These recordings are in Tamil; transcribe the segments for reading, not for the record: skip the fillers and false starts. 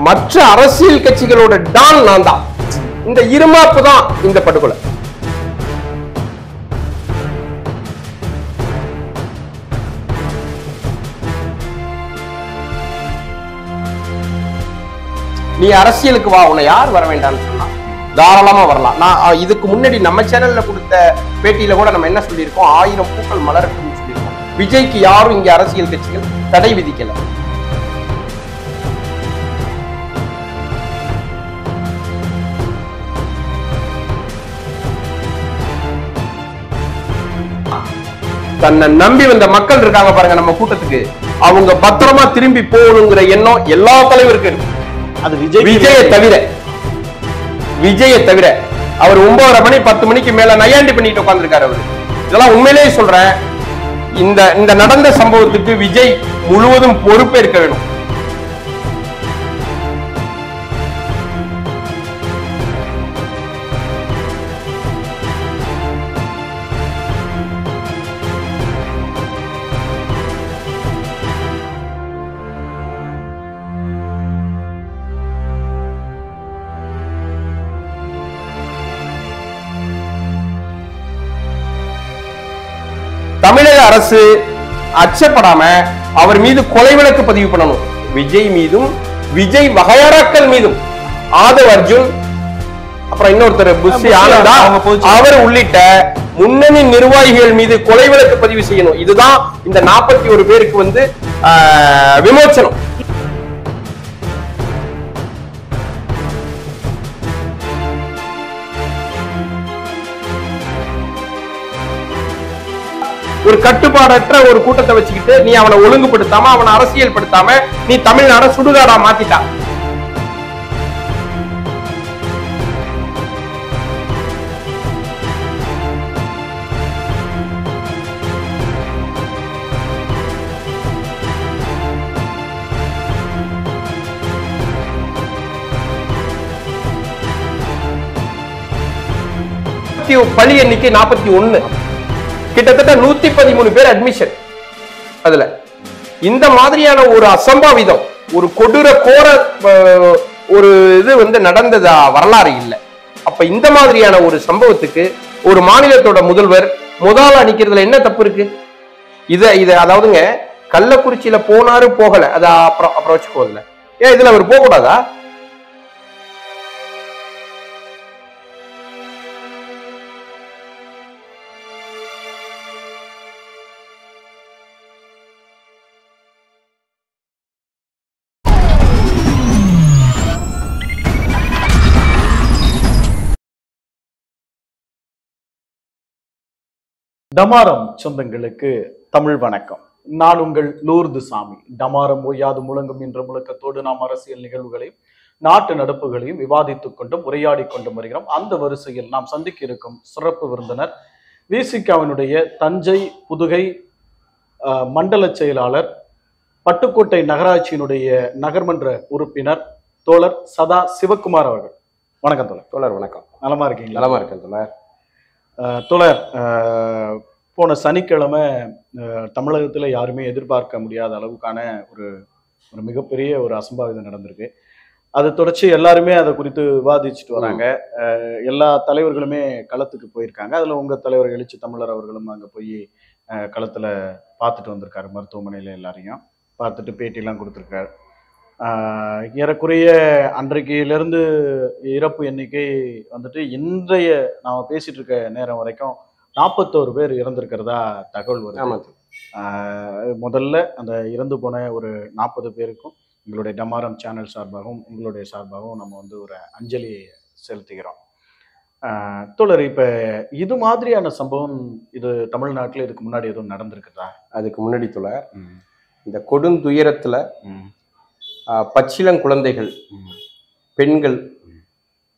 மற்ற அரசியல் கட்சிகளோட டான் நான் தான். இந்த இருமாப்பு தான் இந்த படுகொலை. நீ அரசியலுக்கு வா, உன்னை யார் வர வேண்டாம்னு சொன்னா தாராளமா வரலாம். நான் இதுக்கு முன்னாடி நம்ம சேனல்ல கொடுத்த பேட்டியில கூட நம்ம என்ன சொல்லியிருக்கோம், 1000 பூக்கள் மலரட்டும்னு சொல்லியிருக்கோம். விஜய்க்கு யாரும் இங்க அரசியல் கட்சிகள் தடை விதிக்கல. தன்னை நம்பி வந்த மக்கள் இருக்காங்க பாருங்க நம்ம கூட்டத்துக்கு, அவங்க பத்திரமா திரும்பி போகணுங்கிற எண்ணம் எல்லா தலைவருக்கும் இருக்கு. அது விஜயை தவிர அவர் 9:30 மணி 10 மணிக்கு மேல நையாண்டி பண்ணிட்டு உட்கார்ந்துருக்காரு. அவரு இதெல்லாம் உண்மையிலேயே சொல்றேன். இந்த நடந்த சம்பவத்துக்கு விஜய் முழுவதும் பொறுப்பேற்க வேணும். தமிழக அரசு அச்சப்படாம அவர் மீது கொலை வழக்கு பதிவு பண்ணணும். விஜய் மீதும் விஜய் வகையறாக்கள் மீதும் ஆதவ் அர்ஜுன், அப்புறம் இன்னொருத்தர் புஷி ஆனந்தா, அவர் உள்ளிட்ட முன்னணி நிர்வாகிகள் மீது கொலை வழக்கு பதிவு செய்யணும். இதுதான் இந்த 41 பேருக்கு விமோசனம். ஒரு கட்டுப்பாடற்ற ஒரு கூட்டத்தை வச்சுக்கிட்டு நீ அவனை ஒழுங்குபடுத்தாம, அவனை அரசியல் படுத்தாம நீ தமிழ்நாட சுடுகாடா மாத்திட்டா. பலி எண்ணிக்கை 41, கிட்டத்தட்ட 113 பேர் அட்மிஷன். அதுல இந்த மாதிரியான ஒரு அசம்பாவிதம், ஒரு கொடூர கோர ஒரு இது நடந்ததா வரலாறு இல்லை. அப்ப இந்த மாதிரியான ஒரு சம்பவத்துக்கு ஒரு மாநிலத்தோட முதல்வர் முதல்ல நிக்கிறதுல என்ன தப்பு இருக்கு? இத அதாவதுங்க, கள்ளக்குறிச்சியில போனாரு போகல, அத அப்புறம் வச்சுக்கோல, ஏன் இதுல அவர் போக கூடாதா? டமாரம் சொந்தங்களுக்கு தமிழ் வணக்கம். நான் உங்கள் லூர்து சாமி. டமாரம் ஓயாது முழங்கும் என்ற முழக்கத்தோடு நாம் அரசியல் நிகழ்வுகளையும் நாட்டு நடப்புகளையும் விவாதித்துக் கொண்டும் உரையாடி கொண்டும் வருகிறோம். அந்த வரிசையில் நாம் சந்திக்க இருக்கும் சிறப்பு விருந்தினர் விசிகாவினுடைய தஞ்சை புதுகை மண்டல செயலாளர், பட்டுக்கோட்டை நகராட்சியினுடைய நகர்மன்ற உறுப்பினர் தோழர் சதா சிவகுமார் அவர்கள். வணக்கம் தோழர். தோழர் வணக்கம். நலமா இருக்கீங்களா? நலமா இருக்கேன் தோழர். தோழர், போன சனிக்கிழமை தமிழகத்தில் யாருமே எதிர்பார்க்க முடியாத அளவுக்கான ஒரு மிகப்பெரிய ஒரு அசம்பாவிதம் நடந்திருக்கு. அதை தொடர்ச்சி எல்லாருமே அதை குறித்து விவாதிச்சுட்டு வராங்க. எல்லா தலைவர்களுமே களத்துக்கு போயிருக்காங்க. அதில் உங்கள் தலைவர் எழுச்சி தமிழர் அவர்களும் அங்கே போய் களத்தில் பார்த்துட்டு வந்திருக்காரு. மருத்துவமனையில் எல்லாரையும் பார்த்துட்டு பேட்டிலாம் கொடுத்துருக்காரு. ஏறக்குறைய அன்றைக்கிலிருந்து இறப்பு எண்ணிக்கை இன்றைய நாம பேசிட்டு இருக்க நேரம் வரைக்கும் 41 பேர் இறந்திருக்கிறதா தகவல் வருது. முதல்ல அந்த இறந்து போன ஒரு 40 பேருக்கும் எங்களுடைய டமாரம் சேனல் சார்பாகவும் உங்களுடைய சார்பாகவும் நம்ம ஒரு அஞ்சலி செலுத்துகிறோம். தோழர், இப்ப இது மாதிரியான சம்பவம் இது தமிழ்நாட்டில் இதுக்கு முன்னாடி எதுவும் நடந்திருக்குதா? அதுக்கு முன்னாடி தோழர், இந்த கொடுந்துயரத்துல பச்சிளங்குழந்தைகள், பெண்கள்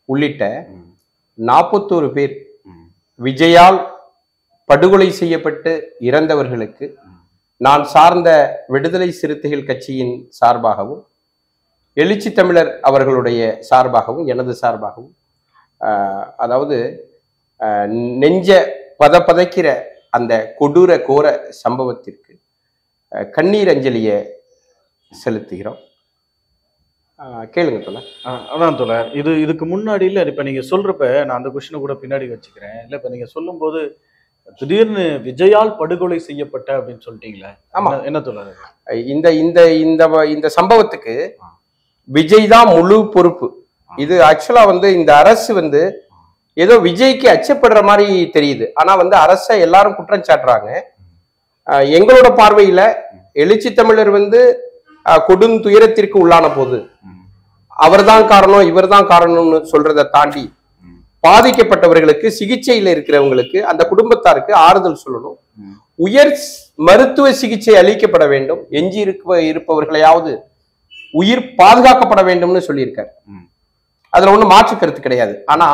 உள்ளிட்ட 41 பேர் விஜயால் படுகொலை செய்யப்பட்டு இறந்தவர்களுக்கு நான் சார்ந்த விடுதலை சிறுத்தைகள் கட்சியின் சார்பாகவும் எழுச்சி தமிழர் அவர்களுடைய சார்பாகவும் எனது சார்பாகவும் அதாவது நெஞ்ச பதைக்கிற அந்த கொடூர கோர சம்பவத்திற்கு கண்ணீர் அஞ்சலியை செலுத்துகிறோம். கேளுங்க தோழர். அதான் தோழர், இதுக்கு முன்னாடி இல்ல, இப்ப நீங்க சொல்றப்ப நான் அந்த கொஸ்டினை கூட பின்னாடி வச்சுக்கிறேன். இல்ல இப்ப நீங்க சொல்லும் போது திடீர்னு விஜயால் படுகொலை செய்யப்பட்ட அப்படின்னு சொல்லிட்டீங்களே, ஆமா. என்ன தோழர்? இந்த இந்த இந்த இந்த சம்பவத்துக்கு விஜய் தான் முழு பொறுப்பு. இது ஆக்சுவலா இந்த அரசு ஏதோ விஜய்க்கு அச்சப்படுற மாதிரி தெரியுது. ஆனா அரசை எல்லாரும் குற்றம் சாட்டுறாங்க. எங்களோட பார்வையில எழுச்சி தமிழர் கொடும் துயரத்திற்கு உள்ளான போது அவர்தான் காரணம் இவர்தான் காரணம்னு சொல்றதை தாண்டி பாதிக்கப்பட்டவர்களுக்கு, சிகிச்சையில இருக்கிறவங்களுக்கு, அந்த குடும்பத்தாருக்கு ஆறுதல் சொல்லணும். உயர் மருத்துவ சிகிச்சை அளிக்கப்பட வேண்டும். எஞ்சி இருப்பவர்களையாவது உயிர் பாதுகாக்கப்பட வேண்டும்னு சொல்லியிருக்காரு. அதுல ஒண்ணும் மாற்று கருத்து கிடையாது. ஆனா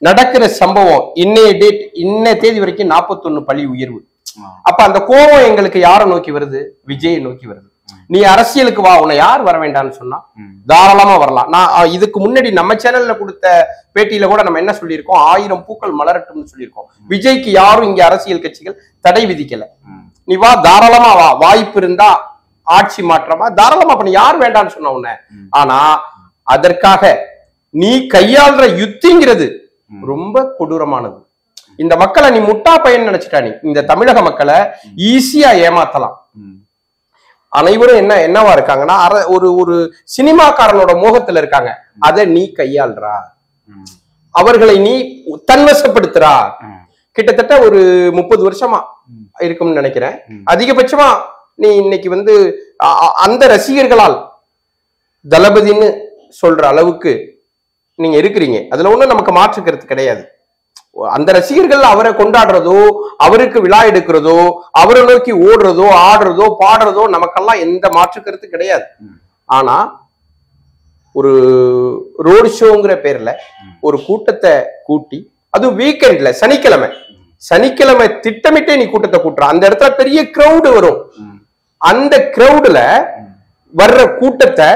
நடக்கிற சம்பவம் இன்னைய தேதி வரைக்கும் 41 பலி உயர்வு. அப்ப அந்த கோபம் எங்களுக்கு யாரை நோக்கி வருது? விஜயை நோக்கி வருது. நீ அரசியலுக்கு வா, உன்னை யார் வர வேண்டாம்னு சொன்னா தாராளமா வரலாம். நான் இதுக்கு முன்னாடி நம்ம சேனல்ல கொடுத்த பேட்டியில கூட நம்ம என்ன சொல்லியிருக்கோம்? 1000 பூக்கள் மலரட்டும்னு சொல்லியிருக்கோம். விஜய்க்கு யாரும் இங்க அரசியல் கட்சிகள் தடை விதிக்கல. நீ வா, தாராளமா வா, வாய்ப்பு இருந்தா ஆட்சி மாற்றமா தாராளமா பண்ணி, யார் வேண்டாம்னு சொன்ன உன்ன. ஆனா அதற்காக நீ கையாளுற யுத்திங்கிறது ரொம்ப கொடூரமானது. இந்த மக்களை நீ முட்டா பையன் நினைச்சிட்டா, நீ இந்த தமிழக மக்களை ஈஸியா ஏமாத்தலாம். அனைவரும் என்னவா இருக்காங்கன்னா, ஒரு சினிமாக்காரனோட மோகத்துல இருக்காங்க. அதை நீ கையாள்றா, அவர்களை நீ தன்வசப்படுத்துறா. கிட்டத்தட்ட ஒரு 30 வருஷமா இருக்கும்னு நினைக்கிறேன். அதிகபட்சமா நீ இன்னைக்கு அந்த ரசிகர்களால் தளபதின்னு சொல்ற அளவுக்கு நீங்க இருக்கிறீங்க. அதுல ஒண்ணும் நமக்கு மாற்று கருத்து கிடையாது. அந்த ரசிகர்கள் அவரை கொண்டாடுறதோ, அவருக்கு விழா எடுக்கிறதோ, அவரை நோக்கி ஓடுறதோ, ஆடுறதோ, பாடுறதோ நமக்கெல்லாம் எந்த மாற்று கருத்து கிடையாது. ஆனா ஒரு ரோடு ஷோங்கிற பேர்ல ஒரு கூட்டத்தை கூட்டி, அது வீக்கெண்ட்ல சனிக்கிழமை திட்டமிட்டே நீ கூட்டத்தை கூட்டுற. அந்த இடத்துல பெரிய கிரௌடு வரும். அந்த கிரௌடுல வர்ற கூட்டத்தை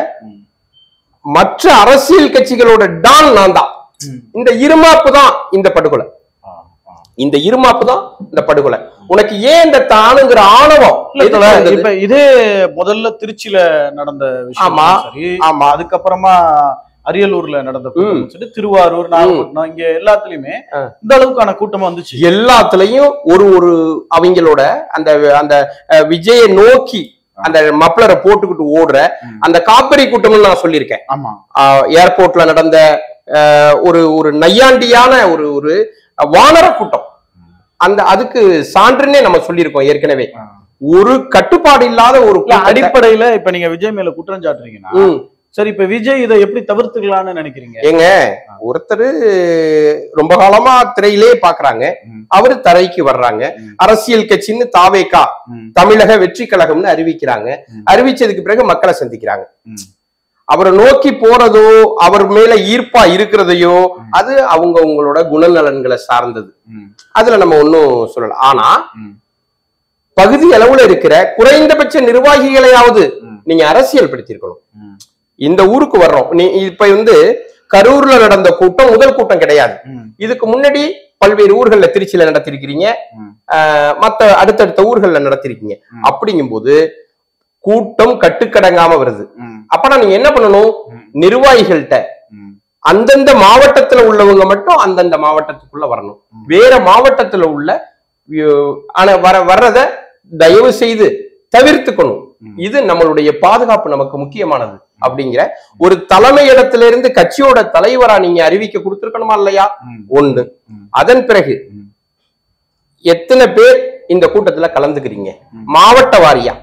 மற்ற அரசியல் கட்சிகளோட டான் நான் தான். இந்த இருமாப்பு தான் இந்த படுகொலை. உனக்கு ஏன் இந்த தானுங்கிற ஆணவம்? இப்ப இதே முதல்ல திருச்சியில நடந்த விஷயம், ஆமா, அதுக்கப்புறமா அரியலூர்ல நடந்த கூட்டம், திருவாரூர், நாகப்பட்டினம், இங்க எல்லாத்துலயுமே இந்த அளவுக்கான கூட்டமா வந்துச்சு. எல்லாத்துலயும் ஒரு அவங்களோட அந்த அந்த விஜயை நோக்கி அந்த மப்ளரை போட்டுக்கிட்டு ஓடுற அந்த காப்பரி கூட்டம்னு நான் சொல்லியிருக்கேன். ஆமா, ஏர்போர்ட்ல நடந்த ஒரு நையாண்டியான ஒரு வானர கூட்டம். அதுக்கு சான்றுன்னே நம்ம சொல்லியிருக்கோம் ஏற்கனவே. ஒரு கட்டுப்பாடு இல்லாத ஒரு அடிப்படையில இப்ப நீங்க விஜய் மேல குற்றம் சாட்டுறீங்கன்னா, சரி, இப்ப விஜய் இதை எப்படி தவிர்த்துக்கலாம்னு நினைக்கிறீங்க? ஏங்க, ஒருத்தர் ரொம்ப காலமா திரையிலே பாக்குறாங்க, அவரு தரைக்கு வர்றாங்க. அரசியல் கட்சின்னு தாவேகா தமிழக வெற்றி கழகம்னு அறிவிக்கிறாங்க. அறிவிச்சதுக்கு பிறகு மக்களை சந்திக்கிறாங்க. அவரை நோக்கி போறதோ, அவர் மேல ஈர்ப்பா இருக்கிறதையோ, அது அவங்களோட குணநலன்களை சார்ந்தது. அதுல நம்ம ஒன்னும் சொல்லலாம். ஆனா பகுதி அளவுல இருக்கிற குறைந்தபட்ச நிர்வாகிகளையாவது நீங்க அரசியல் படுத்திருக்கணும். இந்த ஊருக்கு வர்றோம், நீ இப்ப கரூர்ல நடந்த கூட்டம் முதல் கூட்டம் கிடையாது. இதுக்கு முன்னாடி பல்வேறு ஊர்கள்ல, திருச்சியில நடத்திருக்கிறீங்க, மத்த அடுத்தடுத்த ஊர்கள்ல நடத்திருக்கீங்க. அப்படிங்கும் போது கூட்டம் கட்டுக்கடங்காம வருது. அப்பனா நீங்க என்ன பண்ணணும்? நிர்வாகிகள்கிட்ட அந்தந்த மாவட்டத்துல உள்ளவங்க மட்டும் அந்தந்த மாவட்டத்துக்குள்ள வரணும். வேற மாவட்டத்துல உள்ள வர்றத தயவு செய்து தவிர்த்துக்கணும். இது நம்மளுடைய பாதுகாப்பு நமக்கு முக்கியமானது. அப்படிங்கிற ஒரு தலைமை இடத்திலிருந்து கட்சியோட தலைவரா நீங்க அறிவிக்க கொடுத்திருக்கணுமா இல்லையா? ஒண்ணு. அதன் பிறகு எத்தனை பேர் இந்த கூட்டத்துல கலந்துக்கிறீங்க? மாவட்ட வாரியா,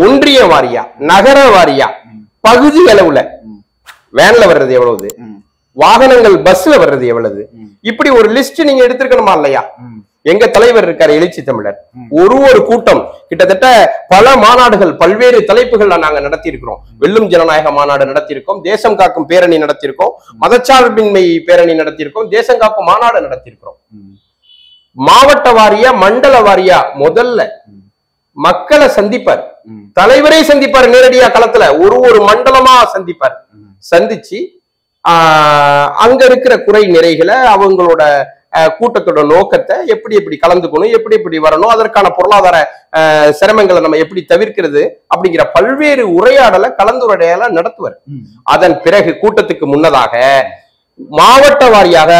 ஒன்றிய வாரியா, நகர வாரியா, பகுதி அளவுல வேன்ல வர்றது எவ்வளவு, வாகனங்கள் பஸ்ல வர்றது எவ்வளவு, இப்படி ஒரு லிஸ்ட் நீங்க எடுத்திருக்கணுமா இல்லையா? எங்க தலைவர் இருக்காரு எழுச்சி தமிழர். ஒரு கூட்டம் கிட்டத்தட்ட பல மாநாடுகள், பல்வேறு தலைப்புகள்ல நாங்க நடத்தி இருக்கிறோம். வெல்லும் ஜனநாயக மாநாடு நடத்தியிருக்கோம், தேசம் காக்கும் பேரணி நடத்தியிருக்கோம், மதச்சார்பின்மை பேரணி நடத்தியிருக்கோம், தேசம் காக்கும் மாநாடு நடத்தியிருக்கிறோம். மாவட்ட வாரியா, மண்டல வாரியா முதல்ல மக்களை சந்திப்பார், தலைவரே சந்திப்பார். நேரடியா களத்துல ஒரு மண்டலமா சந்திப்பார். சந்திச்சு அங்க இருக்கிற குறை நிறைகளை, அவங்களோட கூட்டத்தோட நோக்கத்தை எப்படி எப்படி கலந்துக்கணும், எப்படி எப்படி வரணும், அதற்கான பொருளாதார சிரமங்களை நம்ம எப்படி தவிர்க்கிறது அப்படிங்கிற பல்வேறு உரையாடலை கலந்துரையாடலை நடத்துவார். அதன் பிறகு கூட்டத்துக்கு முன்னதாக மாவட்ட வாரியாக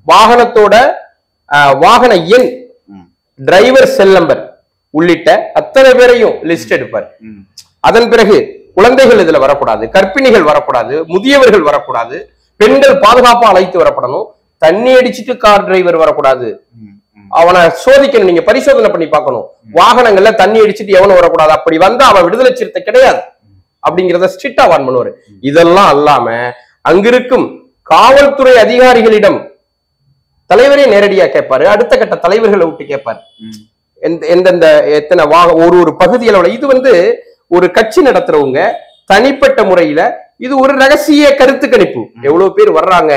வாகனத்தோட வாகன எண், டிரைவர் செல் நம்பர் உள்ளிட்ட அத்தனை பேரையும் லிஸ்ட் எடுப்பார். அதன் பிறகு குழந்தைகள் இதுல வரக்கூடாது, கர்ப்பிணிகள் வரக்கூடாது, முதியவர்கள் வரக்கூடாது, பெண்கள் பாதுகாப்பா அழைத்து வரப்படணும், தண்ணி அடிச்சுட்டு கார் டிரைவர் வரக்கூடாது, அவனை சோதிக்கணும், நீங்க பரிசோதனை பண்ணி பார்க்கணும், வாகனங்கள்ல தண்ணி அடிச்சுட்டு எவனும் வரக்கூடாது, அப்படி வந்தா அவன் விடுதலை சிறுத்தை கிடையாது அப்படிங்கிறத ஸ்ட்ரிக்டா வார்ன் பண்ணுவாரு. இதெல்லாம் அல்லாம அங்கிருக்கும் காவல்துறை அதிகாரிகளிடம் தலைவரே நேரடியா கேட்பாரு, அடுத்த கட்ட தலைவர்களை விட்டு கேட்பாரு எந்தெந்த எத்தனை ஒரு பகுதி அளவுல. இது ஒரு கட்சி நடத்துறவங்க தனிப்பட்ட முறையில இது ஒரு ரகசிய கருத்து கணிப்பு, எவ்வளவு பேர் வர்றாங்க,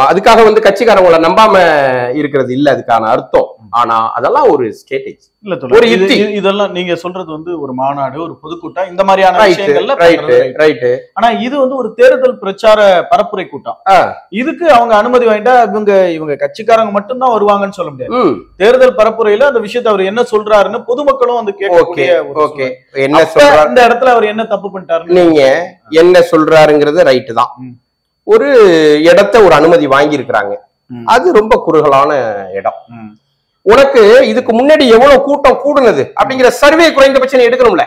அதுக்காக கட்சிக்காரங்களை நம்பாம இருக்கிறது இல்ல அதுக்கான அர்த்தம். ஆனா அதெல்லாம் ஒரு ஸ்ட்ராட்டஜி இல்ல, ஒரு யுக்தி. இதெல்லாம் நீங்க சொல்றது ஒரு மாநாடு, ஒரு பொதுக்கூட்டம், இந்த மாதிரியான விஷயங்கள்ல ரைட். ஆனா இது ஒரு தேர்தல் பிரச்சார பரப்புரை கூட்டம். இதுக்கு அவங்க அனுமதி வாங்கிட்டா இவங்க கட்சிக்காரங்க மட்டும்தான் வருவாங்கன்னு சொல்ல முடியாது. தேர்தல் பரப்புரையில அந்த விஷயத்தை அவர் என்ன சொல்றாருன்னு பொதுமக்களும் கேட்கக்கூடிய என்ன சொல்றாரு, இந்த இடத்துல அவர் என்ன தப்பு பண்ணிட்டாரு, நீங்க என்ன சொல்றாருங்கிறது ரைட்டு தான். ஒரு இடத்தை ஒரு அனுமதி வாங்கி இருக்கிறாங்க, அது ரொம்ப குறுகலான இடம். உனக்கு இதுக்கு முன்னாடி எவ்வளவு கூட்டம் கூடுனது அப்படிங்கிற சர்வே குறைந்தபட்சம் எடுக்கணும்ல.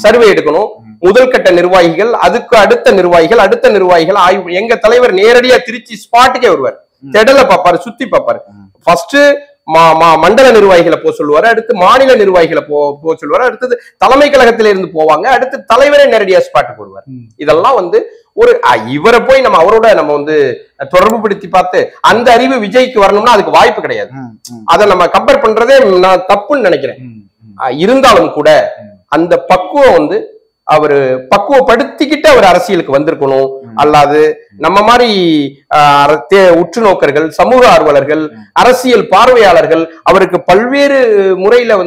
சர்வே எடுக்கணும். முதல் கட்ட நிர்வாகிகள், அதுக்கு அடுத்த நிர்வாகிகள் ஆய்வு. எங்க தலைவர் நேரடியா திருச்சி ஸ்பாட்டுக்கே வருவார், திடல பாப்பாரு, சுத்தி பாப்பாரு. ஃபர்ஸ்ட் மண்டல நிர்வாகிகளை போக சொல்லுவாரு, அடுத்து மாநில நிர்வாகிகளை போக சொல்லுவாரு, அடுத்தது தலைமை கழகத்தில இருந்து போவாங்க, அடுத்து தலைவரே நேரடியா ஸ்பாட்டுக்கு வருவார். இதெல்லாம் ஒரு இவரை போய் நம்ம அவரோட நம்ம தொடர்பு படுத்தி பார்த்து அந்த அறிவு விஜய்க்கு வரணும்னா அதுக்கு வாய்ப்பு கிடையாது. அதை நம்ம கம்பேர் பண்றதே நான் தப்புன்னு நினைக்கிறேன். இருந்தாலும் கூட அந்த பக்குவம் அவரு பக்குவப்படுத்திக்கிட்டு அவர் அரசியலுக்கு வந்திருக்கணும். அல்லாது நம்ம மாதிரி உற்று நோக்கர்கள், சமூக ஆர்வலர்கள், அரசியல் பார்வையாளர்கள் அவருக்கு பல்வேறு முறையில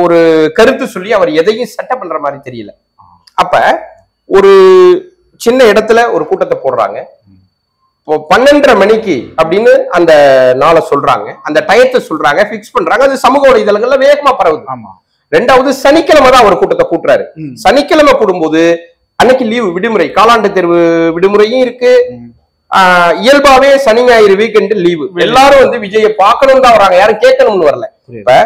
ஒரு கருத்து சொல்லி அவர் எதையும் சட்டை பண்ற மாதிரி தெரியல. அப்ப ஒரு சின்ன இடத்துல ஒரு கூட்டத்தை போடுறாங்க, 12:30 மணிக்கு அப்படின்னு அந்த நாளை சொல்றாங்க, அந்த டயத்தை சொல்றாங்க, பிக்ஸ் பண்றாங்க. அது சமூக வலைதளங்கள்ல வேகமா பரவுது. ரெண்டாவது சனிக்கிழமை தான் அவர் கூட்டத்தை கூட்டுறாரு. சனிக்கிழமை கூடும்போது அன்னைக்கு லீவு, விடுமுறை, காலாண்டு தேர்வு விடுமுறையும் இருக்கு. இயல்பாவே சனி ஞாயிறு வீக்கெண்டு லீவு. எல்லாரும் விஜயை பார்க்கணும் தான் வராங்க, யாரும் கேட்கணும்னு வரல. இப்ப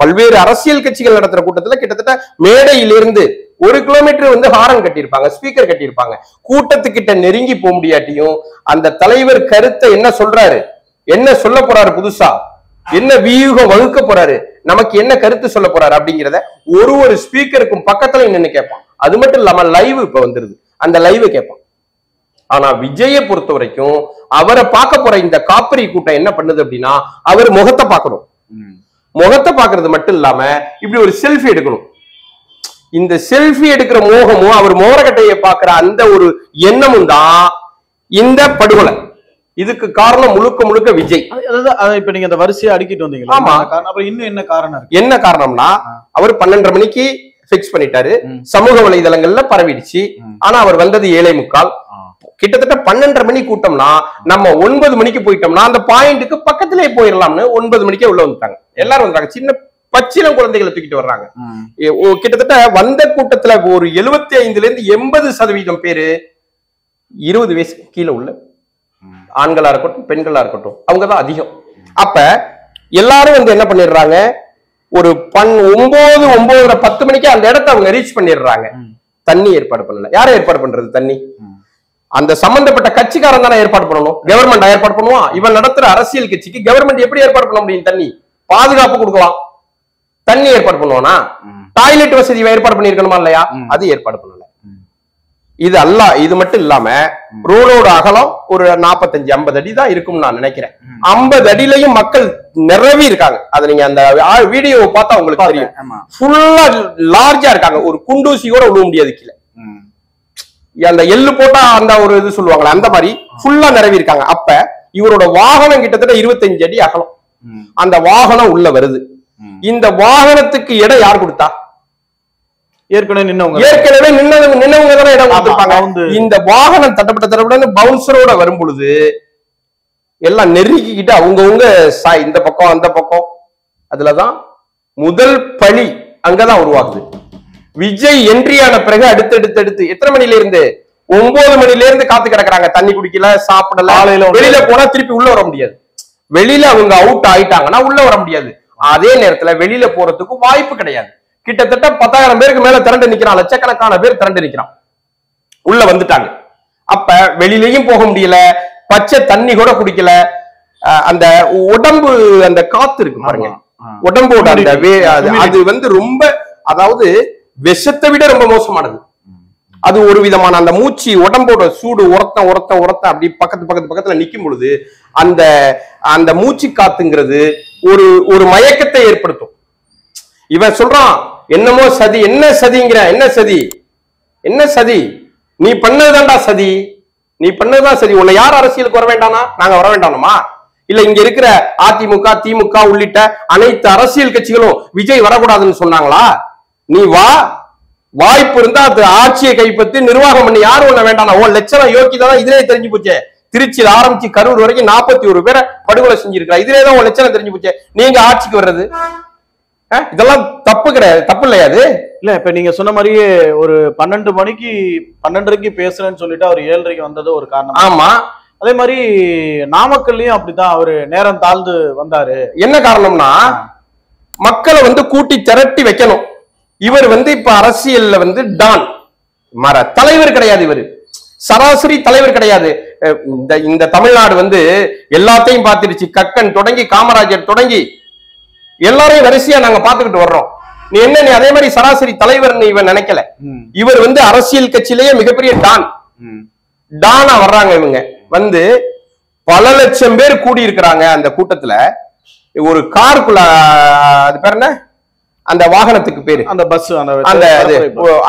பல்வேறு அரசியல் கட்சிகள் நடத்துற கூட்டத்துல கிட்டத்தட்ட மேடையிலிருந்து 1 கிலோமீட்டர் ஹாரன் கட்டியிருப்பாங்க, ஸ்பீக்கர் கட்டியிருப்பாங்க. கூட்டத்துக்கிட்ட நெருங்கி போக முடியாட்டியும் அந்த தலைவர் கருத்தை என்ன சொல்றாரு, என்ன சொல்ல போறாரு, புதுசா என்ன வியூகம் வகுக்க போறாரு, நமக்கு என்ன கருத்து சொல்ல போறாரு அப்படிங்கிறத ஒரு ஸ்பீக்கருக்கும் பக்கத்துல நின்று கேட்பான். அது மட்டும் இல்லாம லைவ் இப்ப வந்துருது, அந்த லைவ் கேட்பான். ஆனா விஜயை பொறுத்த வரைக்கும் அவரை பார்க்க போற இந்த காப்பரி கூட்டம் என்ன பண்ணுது அப்படின்னா, அவர் முகத்தை பார்க்கணும். முகத்தை பார்க்கறது மட்டும் இல்லாம இப்படி ஒரு செல்ஃபி எடுக்கணும். இந்த செல்ஃபி எடுக்கிற மோகமும் அவர் மோரக்கட்டையை பார்க்கிற அந்த ஒரு எண்ணமும் தான் இந்த படுகொலை. இதுக்கு காரணம் முழுக்க விஜய். இப்ப நீங்க அந்த வரிசையை அடுக்கிட்டு வந்தீங்களா? ஆமா. அப்புறம் இன்னும் என்ன காரணம், என்ன காரணம்னா அவர் 12:30 மணிக்கு பிக்ஸ் பண்ணிட்டாரு, சமூக வலைதளங்கள்ல பரவிடுச்சு. ஆனா அவர் வந்தது 7:45. கிட்டத்தட்ட 12:30 மணி கூட்டம்னா நம்ம 9 மணிக்கு போயிட்டோம்னா அந்த பாயிண்ட்டுக்கு பக்கத்திலே போயிடலாம்னு 9 மணிக்கே உள்ள வந்துட்டாங்க. எல்லாரும் வந்தாங்க, சின்ன பச்சிலம் குழந்தைகளை தூக்கிட்டு வர்றாங்க. கிட்டத்தட்ட வந்த கூட்டத்துல ஒரு 75ல இருந்து 80% பேரு 20 வயசு கீழே உள்ள ஆண்களா இருக்கட்டும் பெண்களா இருக்கட்டும், அவங்கதான் அதிகம். அப்ப எல்லாரும் என்ன பண்ணிடுறாங்க, ஒரு 9, 10 மணிக்கு அந்த இடத்த அவங்க ரீச் பண்ணிடுறாங்க. தண்ணி ஏற்பாடு பண்ணல. யாரும் ஏற்பாடு பண்றது தண்ணி? அந்த சம்பந்தப்பட்ட கட்சிக்காரன் தானே ஏற்பாடு பண்ணணும். கவர்மெண்ட் ஏற்பாடு பண்ணுவான். இவன் நடத்துற அரசியல் கட்சிக்கு கவர்மெண்ட் எப்படி ஏற்பாடு பண்ண முடியும்? தண்ணி பாதுகாப்பு கொடுக்கலாம், தண்ணி ஏற்பாடு பண்ணுவானா? டாய்லெட் வசதி ஏற்பாடு பண்ணிருக்கணுமா இல்லையா? அது ஏற்பாடு பண்ணல. இது மட்டும் இல்லாம ரோடோட அகலம் ஒரு 45-50 அடி தான் இருக்கும் நான் நினைக்கிறேன். 50 அடியிலையும் மக்கள் நிரவி இருக்காங்க. அது நீங்க அந்த வீடியோவை பார்த்தா உங்களுக்கு தெரியும். ஃபுல்லா லார்ஜா இருக்காங்க, ஒரு குண்டூசியோட விழுவ முடியாது கீழே. அந்த எள்ளு போட்டா அந்த ஒரு இது சொல்லுவாங்களே, அந்த மாதிரி ஃபுல்லா நிரவி இருக்காங்க. அப்ப இவரோட வாகனம் கிட்டத்தட்ட 25 அடி அகலம். அந்த வாகனம் உள்ள வருது. இந்த வாகனத்துக்கு இடம் யார் கொடுத்தா? ஏற்கனவே நின்னவங்க தானே இடம் கொடுத்திருப்பாங்க. இந்த வாகனம் தட்டப்பட்ட பவுன்சரோட வரும் பொழுது எல்லாம் நெருக்கிக்கிட்டு அவங்கவுங்க இந்த பக்கம் அந்த பக்கம். அதுலதான் முதல் பழி அங்கதான் உருவாகுது. விஜய் என்ட்ரியான பிறகு அடுத்து எத்தனை மணில இருந்து 9 மணில இருந்து காத்து கிடக்குறாங்க. தண்ணி குடிக்கல, சாப்பிடல, வெளியில போனா திருப்பி உள்ள வர முடியாது. வெளியில அவங்க அவுட் ஆயிட்டாங்கன்னா உள்ள வர முடியாது. அதே நேரத்துல வெளியில போறதுக்கு வாய்ப்பு கிடையாது. கிட்டத்தட்ட 10,000 பேருக்கு மேல திரண்டு நிக்கிறான், லட்சக்கணக்கான பேர் திரண்டு நிக்கிறான். உள்ள வந்துட்டாங்க. அப்ப வெளியிலயும் போக முடியல, பச்சை தண்ணி கூட குடிக்கல. அந்த உடம்பு அந்த காத்து இருக்கு பாருங்க, உடம்போட அந்த அது வந்து ரொம்ப, அதாவது விஷத்தை விட ரொம்ப மோசமானது. அது ஒரு விதமான அந்த மூச்சு உடம்போட சூடு உரத்த அப்படி பக்கத்துல நிக்கும் பொழுது அந்த அந்த மூச்சு காத்துங்கிறது ஒரு மயக்கத்தை ஏற்படுத்தும். இவன் சொல்றான் என்னமோ சதி, என்ன சதிங்கிற, என்ன சதி நீ பண்ணதுதான்டா சதி, நீ பண்ணதுதான் சதி. உன்னை யார் அரசியலுக்கு வர வேண்டானா? நாங்க வர வேண்டாமா? இல்ல இங்க இருக்கிற அதிமுக, திமுக உள்ளிட்ட அனைத்து அரசியல் கட்சிகளும் விஜய் வரக்கூடாதுன்னு சொன்னாங்களா? நீ வா, வாய்ப்பு இருந்தா அது ஆட்சியை கைப்பற்றி நிர்வாகம் பண்ணி, யாரும் ஒண்ணு வேண்டாம். உன் லட்சணம் யோக்கியதான் இதுலயே தெரிஞ்சு போச்சே. திருச்சியில் ஆரம்பிச்சு கரூர் வரைக்கும் 41 பேரை படுகொலை செஞ்சிருக்கா. இதுலயேதான் உன் லட்சணம் தெரிஞ்சு போச்சே. நீங்க ஆட்சிக்கு வர்றது இதெல்லாம் தப்பு கிடையாது, தப்பு இல்லையா? அது இல்ல இப்ப நீங்க சொன்ன மாதிரியே ஒரு 12:30க்கு பேசுறேன்னு சொல்லிட்டு அவர் 7:30க்கு வந்தது ஒரு காரணம். ஆமா, அதே மாதிரி நாமக்கல்லையும் அப்படித்தான் அவரு நேரம் தாழ்ந்து வந்தாரு. என்ன காரணம்னா மக்களை வந்து கூட்டி திரட்டி வைக்கணும். இவர் வந்து இப்ப அரசியல்ல வந்து டான் தலைவர் கிடையாது. இவர் சராசரி தலைவர் கிடையாது. இந்த தமிழ்நாடு வந்து எல்லாத்தையும் பார்த்துருச்சு. கக்கன் தொடங்கி காமராஜர் தொடங்கி எல்லாரையும் வரிசையா நாங்க பாத்துக்கிட்டு வர்றோம். நீ அதே மாதிரி சராசரி தலைவர்னு இவன் நினைக்கல. இவர் வந்து அரசியல் கட்சியிலேயே மிகப்பெரிய டானா வர்றாங்க. இவங்க வந்து பல லட்சம் பேர் கூடி இருக்கிறாங்க அந்த கூட்டத்துல. ஒரு காருக்குள்ள, அது பேர் என்ன, அந்த வாகனத்துக்கு பேரு, அந்த பஸ்,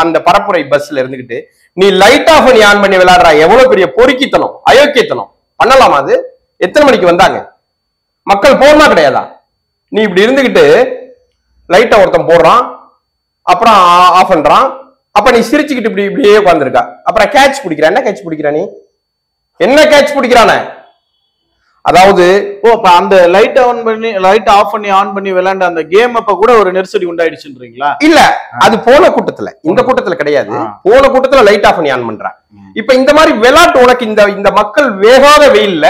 அந்த பரப்புரை பஸ்ல இருந்துகிட்டு நீ லைட் ஆஃப் பண்ணி ஆன் பண்ணி விளையாடுறா. எவ்வளவு பெரிய பொறுக்கித்தனம், அயோக்கியத்தனம் பண்ணலாமா? அது எத்தனை மணிக்கு வந்தாங்க? மக்கள் போனா கிடையாதா? நீ இப்படி இருந்துகிட்டு லைட்டை ஒருத்தன் போடுறான், அப்புறம் ஆஃப் பண்றான், அப்ப நீ சிரிச்சுக்கிட்டு இப்படியே உட்காந்துருக்கா. அப்புறம் கேட்ச் பிடிக்கிற. என்ன கேட்ச் பிடிக்கிற? நீ என்ன கேட்ச் பிடிக்கிறான? அதாவது அந்த லைட் ஆஃப் பண்ணி ஆன் பண்ணி விளையாண்ட அந்த கேம் அப்ப கூட ஒரு நெருக்கடி உண்டாயிடுச்சுன்றீங்களா? இல்ல, அது போன கூட்டத்துல, இந்த கூட்டத்துல கிடையாது. போன கூட்டத்துல லைட் ஆஃப் பண்ணி ஆன் பண்றான். இப்ப இந்த மாதிரி விளையாட்டு உனக்கு இந்த மக்கள் வேகாத வெயில்ல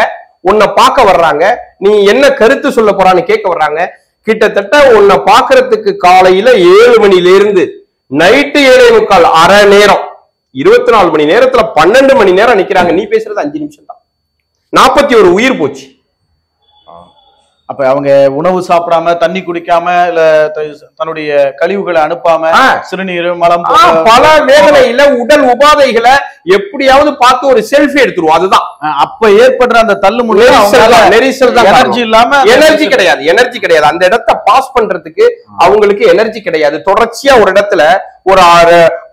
உன்னை பார்க்க வர்றாங்க. நீ என்ன கருத்து சொல்ல போறான்னு கேட்க வர்றாங்க. கிட்டத்தட்ட உன்னை பாக்குறதுக்கு காலையில 7 மணில இருந்து நைட்டு 7:45 அரை நேரம், 24 மணி நேரத்துல 12 மணி நேரம் நிக்கிறாங்க. நீ பேசுறது 5 நிமிஷம் தான். 41 உயிர் போச்சு. அப்ப அவங்க உணவு சாப்பிடாம, தண்ணி குடிக்காம, இல்ல தன்னுடைய கழிவுகளை அனுப்பாம, சிறுநீர், மலம், பல வேதனையில உடல் உபாதைகளை எப்படியாவது பார்த்து ஒரு செல்ஃபி எடுத்துருவோம். அதுதான் அப்ப ஏற்படுற அந்த தள்ளு நெரிசல் தான். எனர்ஜி இல்லாம, எனர்ஜி கிடையாது. அந்த இடத்தை பாஸ் பண்றதுக்கு அவங்களுக்கு எனர்ஜி கிடையாது. தொடர்ச்சியா ஒரு இடத்துல